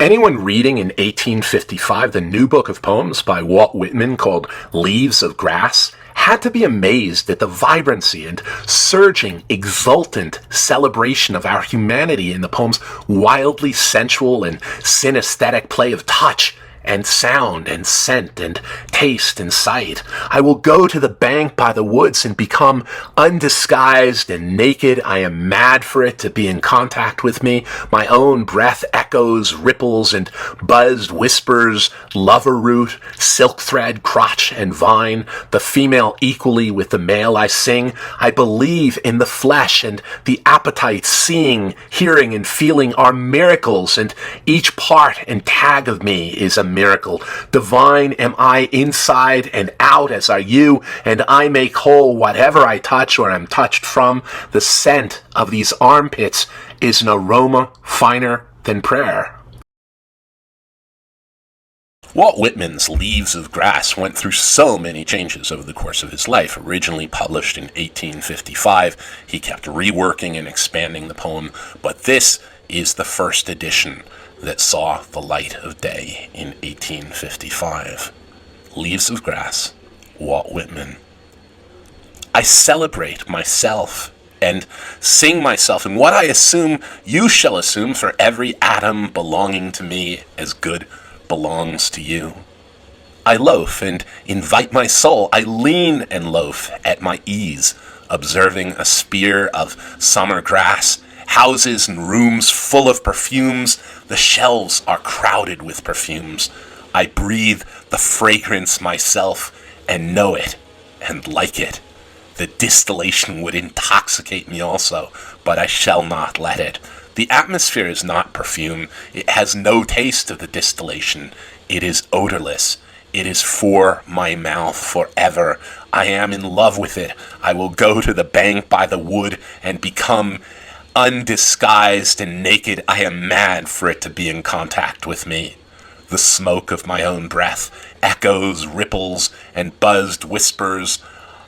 Anyone reading in 1855 the new book of poems by Walt Whitman called Leaves of Grass had to be amazed at the vibrancy and surging, exultant celebration of our humanity in the poem's wildly sensual and synesthetic play of touch and sound and scent and taste and sight. I will go to the bank by the woods and become undisguised and naked. I am mad for it to be in contact with me. My own breath echoes, ripples, and buzzed whispers, lover root, silk thread, crotch, and vine, the female equally with the male I sing. I believe in the flesh, and the appetite, seeing, hearing, and feeling are miracles, and each part and tag of me is a miracle. Divine am I inside and out as are you, and I make whole whatever I touch or am touched from. The scent of these armpits is an aroma finer than prayer. Walt Whitman's Leaves of Grass went through so many changes over the course of his life. Originally published in 1855, he kept reworking and expanding the poem, but this is the first edition that saw the light of day in 1855. Leaves of Grass, Walt Whitman. I celebrate myself and sing myself in what I assume you shall assume, for every atom belonging to me as good belongs to you. I loaf and invite my soul. I lean and loaf at my ease, observing a spear of summer grass, houses and rooms full of perfumes. The shelves are crowded with perfumes. I breathe the fragrance myself and know it and like it. The distillation would intoxicate me also, but I shall not let it. The atmosphere is not perfume. It has no taste of the distillation. It is odorless. It is for my mouth forever. I am in love with it. I will go to the bank by the wood and become undisguised and naked. I am mad for it to be in contact with me. The smoke of my own breath echoes, ripples, and buzzed whispers,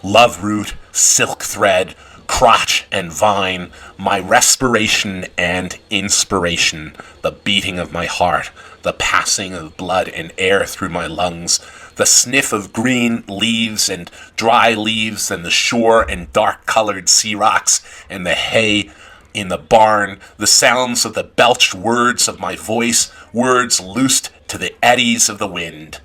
love root, silk thread, crotch and vine, my respiration and inspiration, the beating of my heart, the passing of blood and air through my lungs, the sniff of green leaves and dry leaves and the shore and dark-colored sea rocks and the hay in the barn, the sounds of the belched words of my voice, words loosed to the eddies of the wind.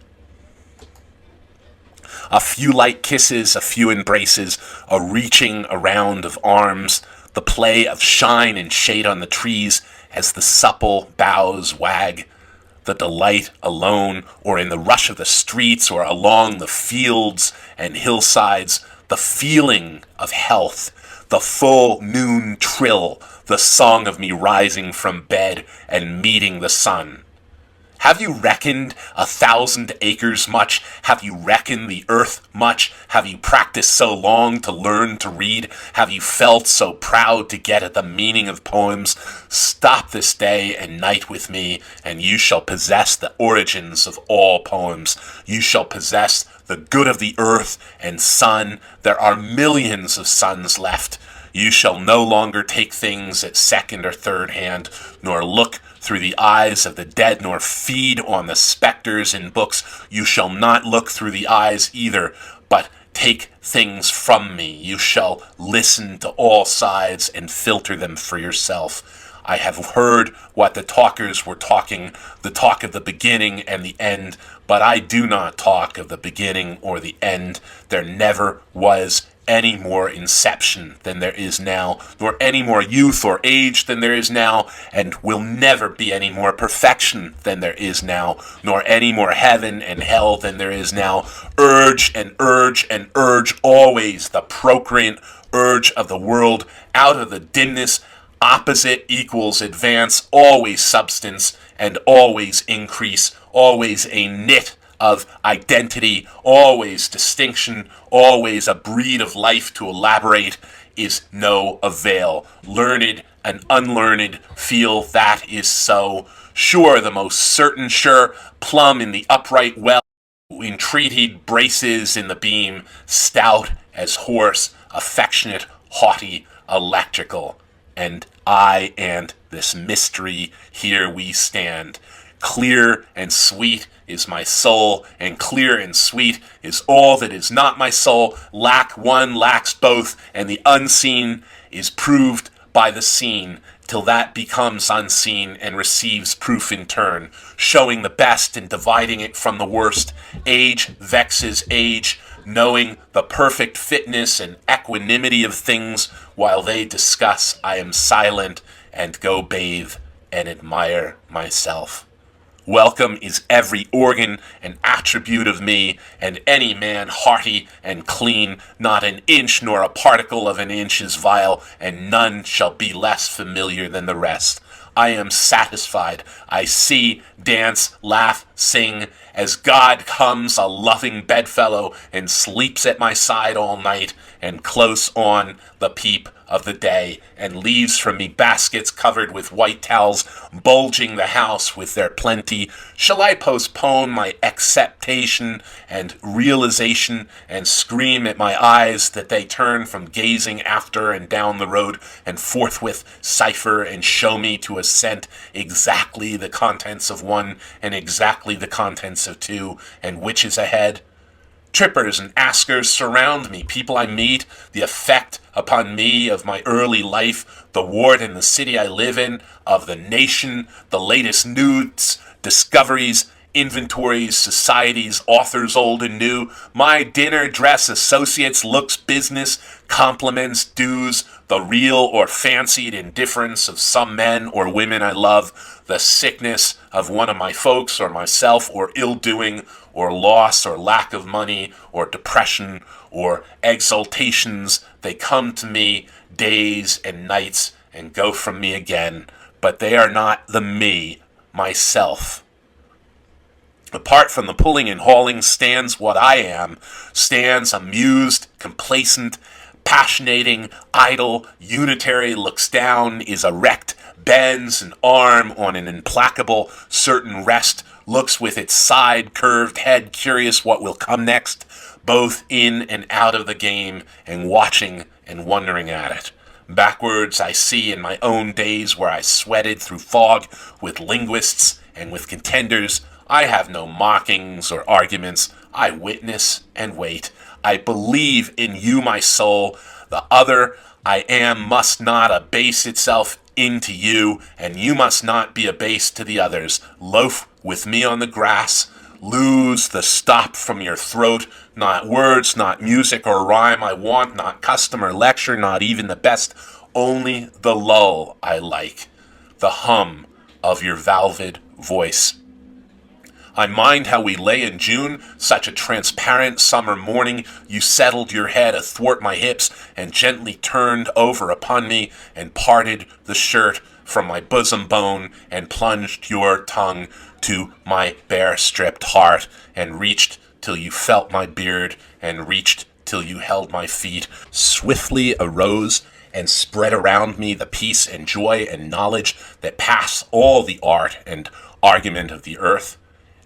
A few light kisses, a few embraces, a reaching around of arms, the play of shine and shade on the trees as the supple boughs wag, the delight alone or in the rush of the streets or along the fields and hillsides, the feeling of health, the full noon trill, the song of me rising from bed and meeting the sun. Have you reckoned 1,000 acres much? Have you reckoned the earth much? Have you practiced so long to learn to read? Have you felt so proud to get at the meaning of poems? Stop this day and night with me, and you shall possess the origins of all poems. You shall possess the good of the earth and sun. There are millions of suns left. You shall no longer take things at second or third hand, nor look through the eyes of the dead, nor feed on the specters in books. You shall not look through the eyes either, but take things from me. You shall listen to all sides and filter them for yourself. I have heard what the talkers were talking, the talk of the beginning and the end, but I do not talk of the beginning or the end. There never was any more inception than there is now, nor any more youth or age than there is now, and will never be any more perfection than there is now, nor any more heaven and hell than there is now. Urge and urge and urge always the procreant urge of the world out of the dimness. Opposite equals advance, always substance, and always increase, always a knit of identity, always distinction, always a breed of life to elaborate, is no avail. Learned and unlearned feel that is so. Sure, the most certain sure, plumb in the upright well, entreated braces in the beam, stout as horse, affectionate, haughty, electrical. And I and this mystery, here we stand, Clear and sweet is my soul, and clear and sweet is all that is not my soul. Lack one lacks both, and the unseen is proved by the seen, till that becomes unseen and receives proof in turn, showing the best and dividing it from the worst. Age vexes age, knowing the perfect fitness and equanimity of things. While they discuss, I am silent and go bathe and admire myself. Welcome is every organ and attribute of me, and any man hearty and clean. Not an inch nor a particle of an inch is vile, and none shall be less familiar than the rest. I am satisfied. I see, dance, laugh, sing, as God comes a loving bedfellow and sleeps at my side all night, and close on the peep of the day, and leaves from me baskets covered with white towels, bulging the house with their plenty. Shall I postpone my acceptation and realization, and scream at my eyes that they turn from gazing after and down the road, and forthwith cipher and show me to assent exactly the contents of one and exactly the contents of two, and which is ahead? Trippers and askers surround me, people I meet, the effect upon me of my early life, the ward in the city I live in, of the nation, the latest news, discoveries, inventories, societies, authors old and new, my dinner, dress, associates, looks, business, compliments, dues, the real or fancied indifference of some men or women I love, the sickness of one of my folks or myself, or ill-doing, or loss, or lack of money, or depression, or exaltations. They come to me days and nights and go from me again, but they are not the me, myself. Apart from the pulling and hauling stands what I am, stands amused, complacent, passionating, idle, unitary, looks down, is erect, bends an arm on an implacable certain rest, looks with its side-curved head curious what will come next, both in and out of the game, and watching and wondering at it. Backwards I see in my own days where I sweated through fog with linguists and with contenders. I have no mockings or arguments. I witness and wait. I believe in you, my soul. The other I am must not abase itself into you, and you must not be abased to the others. Loaf with me on the grass. Lose the stop from your throat. Not words, not music or rhyme I want, not custom or lecture, not even the best. Only the lull I like, the hum of your valved voice. I mind how we lay in June, such a transparent summer morning. You settled your head athwart my hips and gently turned over upon me and parted the shirt from my bosom bone and plunged your tongue to my bare stripped heart and reached till you felt my beard and reached till you held my feet. Swiftly arose and spread around me the peace and joy and knowledge that pass all the art and argument of the earth.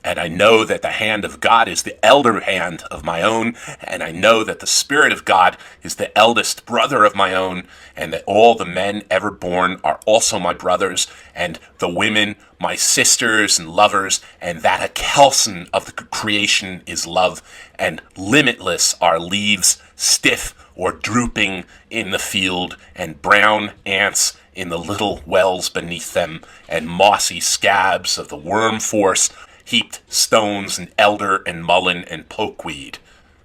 And I know that the hand of God is the elder hand of my own, and I know that the Spirit of God is the eldest brother of my own, and that all the men ever born are also my brothers, and the women my sisters and lovers, and that a kelson of the creation is love, and limitless are leaves, stiff or drooping in the field, and brown ants in the little wells beneath them, and mossy scabs of the worm force, heaped stones and elder and mullein and pokeweed.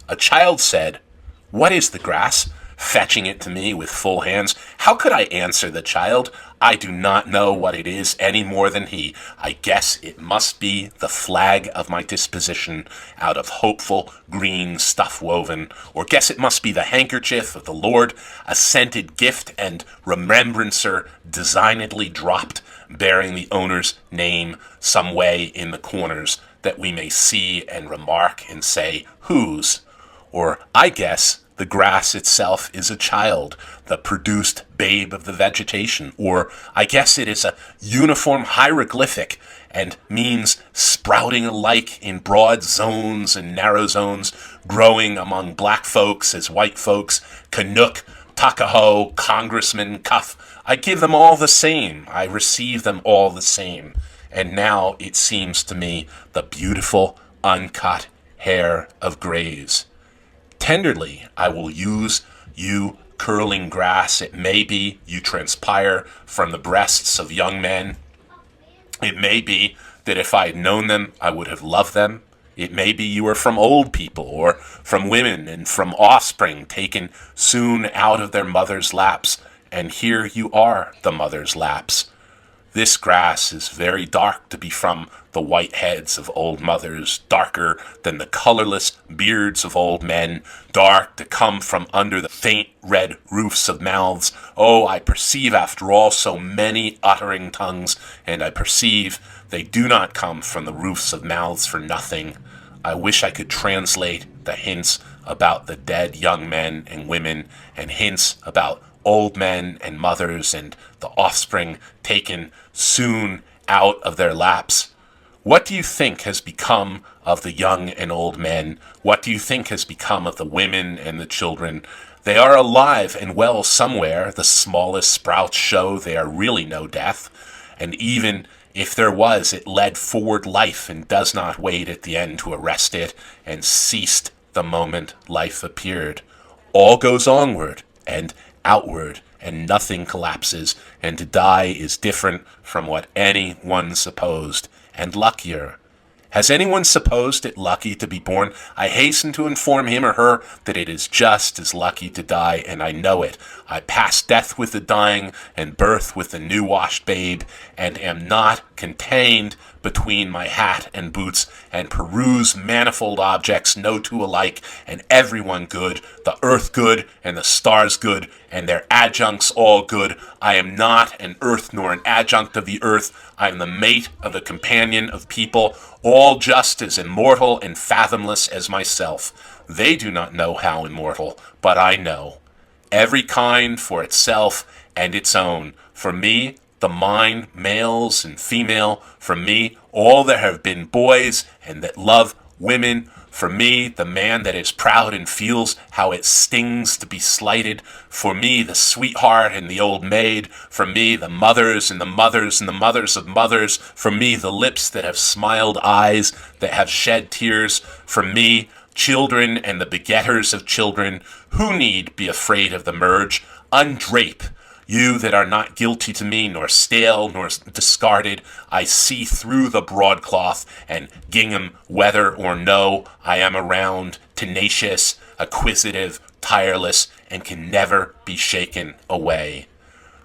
A child said, "What is the grass?" fetching it to me with full hands. How could I answer the child? I do not know what it is any more than he. I guess it must be the flag of my disposition, out of hopeful green stuff woven, or guess it must be the handkerchief of the Lord, a scented gift and remembrancer designedly dropped, bearing the owner's name some way in the corners, that we may see and remark and say, whose? Or I guess the grass itself is a child, the produced babe of the vegetation. Or I guess it is a uniform hieroglyphic and means sprouting alike in broad zones and narrow zones, growing among black folks as white folks, Canuck, Tuckahoe, Congressman, Cuff. I give them all the same. I receive them all the same. and now it seems to me the beautiful, uncut hair of grays. Tenderly I will use you curling grass. It may be you transpire from the breasts of young men. It may be that if I had known them, I would have loved them. It may be you are from old people or from women and from offspring taken soon out of their mother's laps, and here you are the mother's laps. This grass is very dark to be from the white heads of old mothers, darker than the colorless beards of old men, dark to come from under the faint red roofs of mouths. Oh, I perceive after all so many uttering tongues, and I perceive they do not come from the roofs of mouths for nothing. I wish I could translate the hints about the dead young men and women, and hints about old men and mothers and the offspring taken soon out of their laps. What do you think has become of the young and old men? What do you think has become of the women and the children? They are alive and well somewhere. The smallest sprouts show they are really no death. And even if there was, it led forward life and does not wait at the end to arrest it, and ceased the moment life appeared. All goes onward and outward, and nothing collapses, and to die is different from what anyone supposed, and luckier. Has anyone supposed it lucky to be born? I hasten to inform him or her that it is just as lucky to die, and I know it. I pass death with the dying and birth with the new-washed babe, and am not contained between my hat and boots, and peruse manifold objects, no two alike, and everyone good, the earth good, and the stars good, and their adjuncts all good. I am not an earth nor an adjunct of the earth. I am the mate of the companion of people, all just as immortal and fathomless as myself. They do not know how immortal, but I know. Every kind for itself and its own. For me, the mind, males and female. For me, all that have been boys and that love women. For me, the man that is proud and feels how it stings to be slighted. For me, the sweetheart and the old maid. For me, the mothers and the mothers and the mothers of mothers. For me, the lips that have smiled, eyes that have shed tears. For me, children and the begetters of children. Who need be afraid of the merge? Undrape. You that are not guilty to me, nor stale, nor discarded, I see through the broadcloth, and gingham, whether or no, I am around, tenacious, acquisitive, tireless, and can never be shaken away.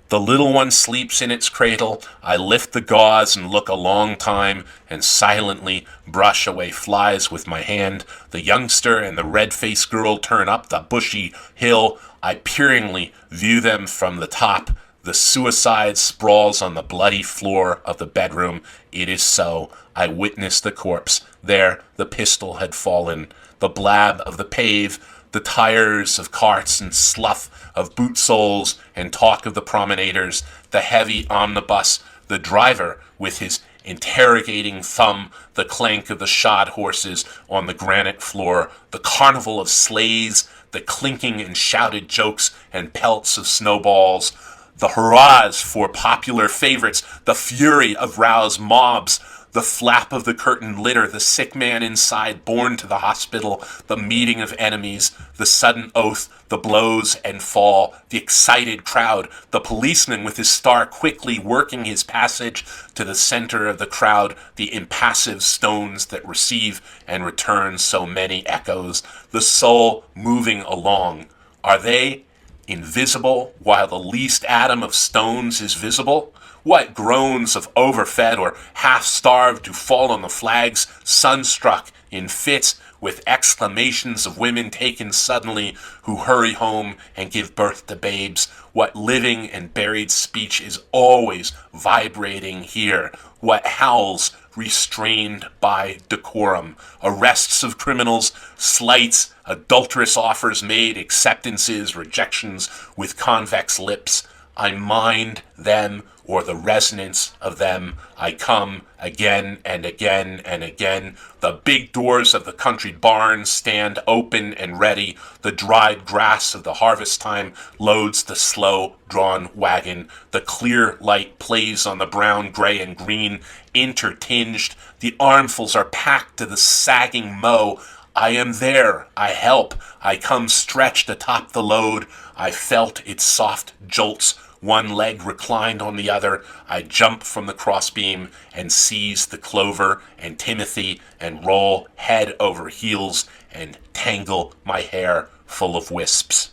The little one sleeps in its cradle. I lift the gauze and look a long time, and silently brush away flies with my hand. The youngster and the red-faced girl turn up the bushy hill. I peeringly view them from the top. The suicide sprawls on the bloody floor of the bedroom. It is so. I witness the corpse. There the pistol had fallen. The blab of the pave, the tires of carts and slough of boot soles, and talk of the promenaders, the heavy omnibus, the driver with his interrogating thumb, the clank of the shod horses on the granite floor, the carnival of sleighs, the clinking and shouted jokes and pelts of snowballs, the hurrahs for popular favorites, the fury of roused mobs, the flap of the curtain litter, the sick man inside borne to the hospital, the meeting of enemies, the sudden oath, the blows and fall, the excited crowd, the policeman with his star quickly working his passage to the center of the crowd, the impassive stones that receive and return so many echoes, the soul moving along. Are they invisible while the least atom of stones is visible? What groans of overfed or half-starved do fall on the flags, sunstruck in fits, with exclamations of women taken suddenly who hurry home and give birth to babes? What living and buried speech is always vibrating here? What howls restrained by decorum? Arrests of criminals, slights, adulterous offers made, acceptances, rejections with convex lips. I mind them, or the resonance of them. I come again and again and again. The big doors of the country barns stand open and ready. The dried grass of the harvest time loads the slow-drawn wagon. The clear light plays on the brown, gray, and green intertinged. The armfuls are packed to the sagging mow. I am there. I help. I come stretched atop the load. I felt its soft jolts. One leg reclined on the other. I jump from the crossbeam and seize the clover and Timothy and roll head over heels and tangle my hair full of wisps.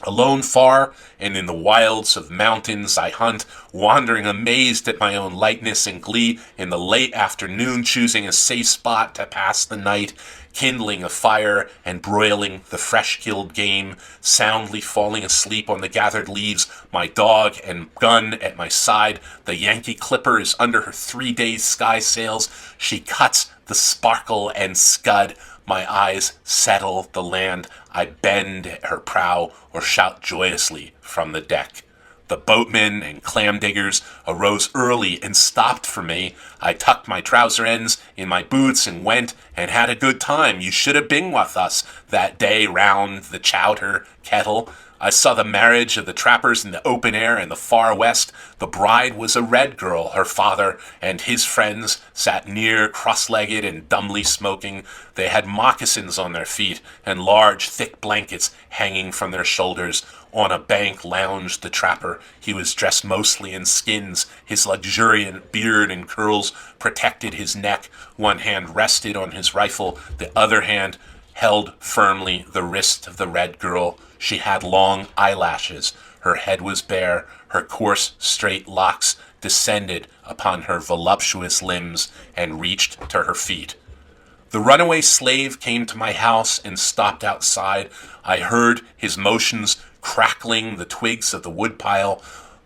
Alone far and in the wilds of mountains I hunt, wandering amazed at my own lightness and glee, in the late afternoon choosing a safe spot to pass the night, kindling a fire and broiling the fresh-killed game, soundly falling asleep on the gathered leaves, my dog and gun at my side. The Yankee Clipper is under her 3 days' sky sails. She cuts the sparkle and scud. My eyes settle the land. I bend at her prow or shout joyously from the deck. The boatmen and clam diggers arose early and stopped for me. I tucked my trouser ends in my boots and went and had a good time. You should have been with us that day round the chowder kettle. I saw the marriage of the trappers in the open air in the far west. The bride was a red girl. Her father and his friends sat near, cross-legged and dumbly smoking. They had moccasins on their feet and large, thick blankets hanging from their shoulders. On a bank lounged the trapper. He was dressed mostly in skins. His luxuriant beard and curls protected his neck. One hand rested on his rifle. The other hand held firmly the wrist of the red girl. She had long eyelashes. Her head was bare. Her coarse, straight locks descended upon her voluptuous limbs and reached to her feet. The runaway slave came to my house and stopped outside. I heard his motions crackling the twigs of the woodpile.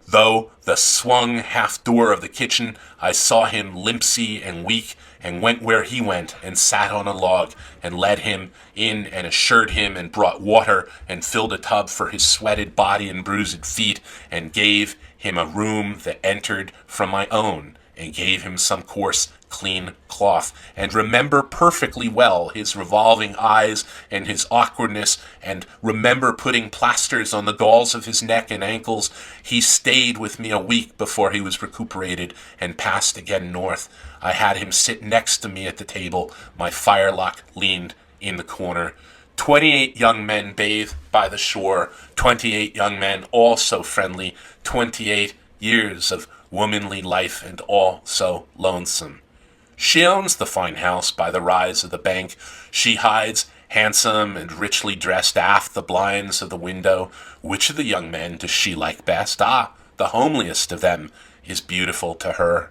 Though the swung half door of the kitchen, I saw him limpsy and weak, and went where he went, and sat on a log, and led him in, and assured him, and brought water, and filled a tub for his sweated body and bruised feet, and gave him a room that entered from my own, and gave him some coarse, clean cloth, and remember perfectly well his revolving eyes and his awkwardness, and remember putting plasters on the galls of his neck and ankles. He stayed with me a week before he was recuperated and passed again north. I had him sit next to me at the table. My firelock leaned in the corner. 28 young men bathed by the shore. 28 young men, all so friendly. 28 years of womanly life, and all so lonesome. She owns the fine house by the rise of the bank. She hides, handsome and richly dressed, aft the blinds of the window. Which of the young men does she like best? Ah, the homeliest of them is beautiful to her.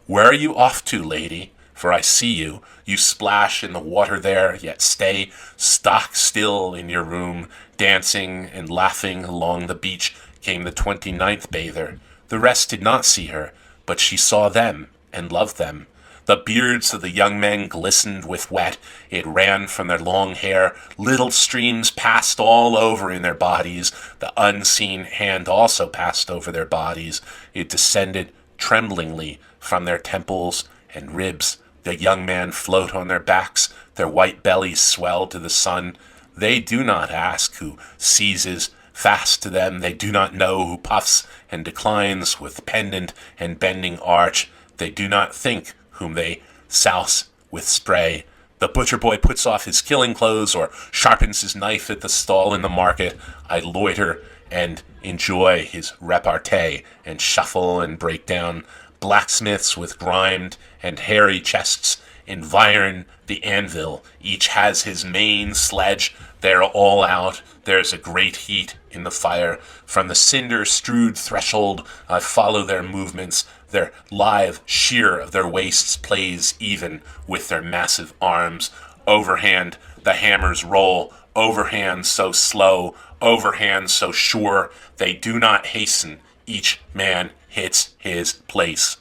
Where are you off to, lady? For I see you. You splash in the water there, yet stay stock still in your room. Dancing and laughing along the beach came the 29th bather. The rest did not see her, but she saw them and loved them. The beards of the young men glistened with wet. It ran from their long hair. Little streams passed all over in their bodies. The unseen hand also passed over their bodies. It descended tremblingly from their temples and ribs. The young men float on their backs. Their white bellies swell to the sun. They do not ask who seizes fast to them. They do not know who puffs and declines with pendant and bending arch. They do not think whom they souse with spray. The butcher boy puts off his killing clothes or sharpens his knife at the stall in the market. I loiter and enjoy his repartee and shuffle and break down. Blacksmiths with grimed and hairy chests environ the anvil. Each has his main sledge. They're all out. There's a great heat in the fire. From the cinder-strewed threshold, I follow their movements. Their lithe sheer of their waists plays even with their massive arms. Overhand, the hammers roll. Overhand so slow, overhand so sure. They do not hasten. Each man hits his place.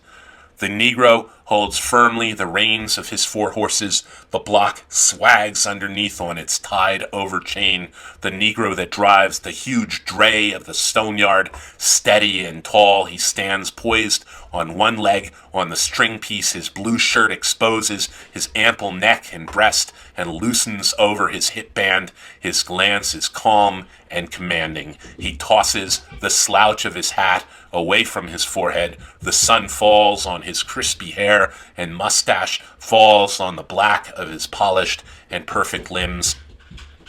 The Negro holds firmly the reins of his 4 horses. The block swags underneath on its tied-over chain. The Negro that drives the huge dray of the stone yard, steady and tall, he stands poised on one leg On the string piece his blue shirt exposes his ample neck and breast and loosens over his hip band. His glance is calm and commanding. He tosses the slouch of his hat away from his forehead. The sun falls on his crispy hair, and mustache falls on the black of his polished and perfect limbs.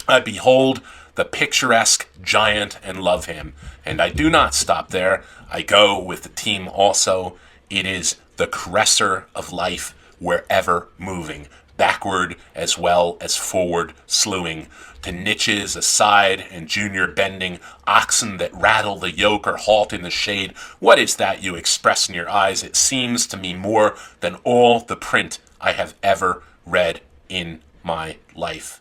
I behold the picturesque giant and love him. And I do not stop there. I go with the team also. It is the caresser of life, wherever moving, backward as well as forward slewing, to niches aside and junior bending, oxen that rattle the yoke or halt in the shade. What is that you express in your eyes? It seems to me more than all the print I have ever read in my life.